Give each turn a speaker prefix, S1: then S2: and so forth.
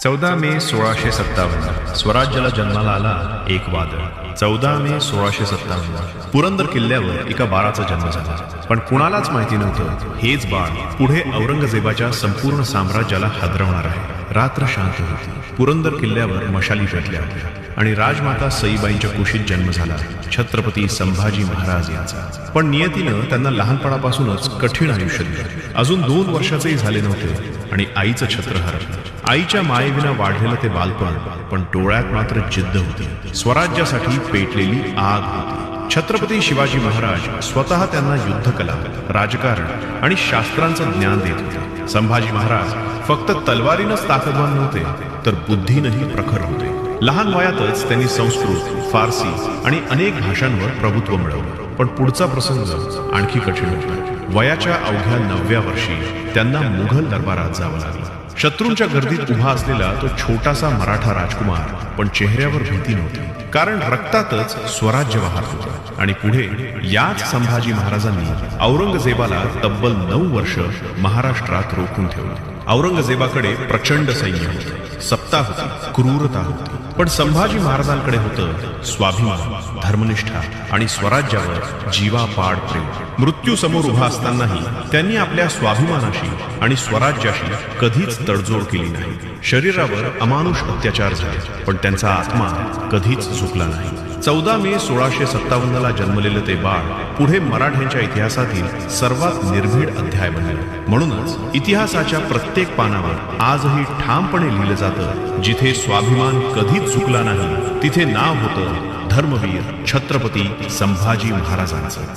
S1: 14 मे 1657 स्वराज्याला जन्माला आला एक वादळ. 14 मे 1657 पुरंदर किल्ल्यावर एका बाळाचा जन्म झाला. पण कुणालाच माहिती नव्हतं हेच बाळ पुढे औरंगजेबाच्या संपूर्ण साम्राज्याला हादरवणार आहे. रात्र शांत होती. पुरंदर किल्ल्यावर मशाली पेटल्या होत्या आणि राजमाता सईबाईंच्या कुशीत जन्म झाला छत्रपती संभाजी महाराज यांचा. पण नियतीनं त्यांना लहानपणापासूनच कठीण आयुष्य दिलं. अजून 2 वर्षाचेही झाले नव्हते आणि आईचं छत्र हरपलं. आईच्या मायेविना वाढलेलं ते बालपण, पण डोळ्यात मात्र जिद्द होती. स्वराज्यासाठी पेटलेली आग होती. छत्रपती शिवाजी महाराज स्वतः त्यांना युद्धकला, राजकारण आणि शास्त्रांचं ज्ञान देत होते. संभाजी महाराज फक्त तलवारीनंच ताकदवान नव्हते, तर बुद्धीनंही प्रखर होते. लहान वयातच त्यांनी संस्कृत, फारसी आणि अनेक भाषांवर प्रभुत्व मिळवलं. पण पुढचा प्रसंग आणखी कठीण होता. वयाच्या अवघ्या 9व्या वर्षी त्यांना मुघल दरबारात जावं लागलं. शत्रूंच्या गर्दीत उभा असलेला तो छोटासा मराठा राजकुमार, पण चेहऱ्यावर भीती नव्हती, कारण रक्तातच स्वराज्य वाहत होतं. आणि पुढे याच संभाजी महाराजांनी औरंगजेबाला तब्बल 9 वर्ष महाराष्ट्रात रोखून ठेवलं. औरंगजेबाकडे प्रचंड सैन्य होतं, सत्ता होती, क्रूरता होती, पण संभाजी महाराजांकडे होतं स्वाभिमान, धर्मनिष्ठा आणि स्वराज्यावर जीवापाड प्रेम. मृत्यू समोर उभा असतानाही त्यांनी आपल्या स्वाभिमानाशी आणि स्वराज्याशी कधीच तडजोड केली नाही. शरीरावर अमानुष अत्याचार झाले, पण त्यांचा आत्मा कधीच झुकला नाही. 14 मे 1657 जन्मलेलं ते बाळ पुढे मराठ्यांच्या इतिहासातील सर्वात निर्भीड अध्याय बनले. म्हणूनच इतिहासाच्या प्रत्येक पानावर आजही ठामपणे लिहिलं जातं, जिथे स्वाभिमान कधीच चुकला नाही, तिथे नाव होतं धर्मवीर छत्रपती संभाजी महाराजांचं.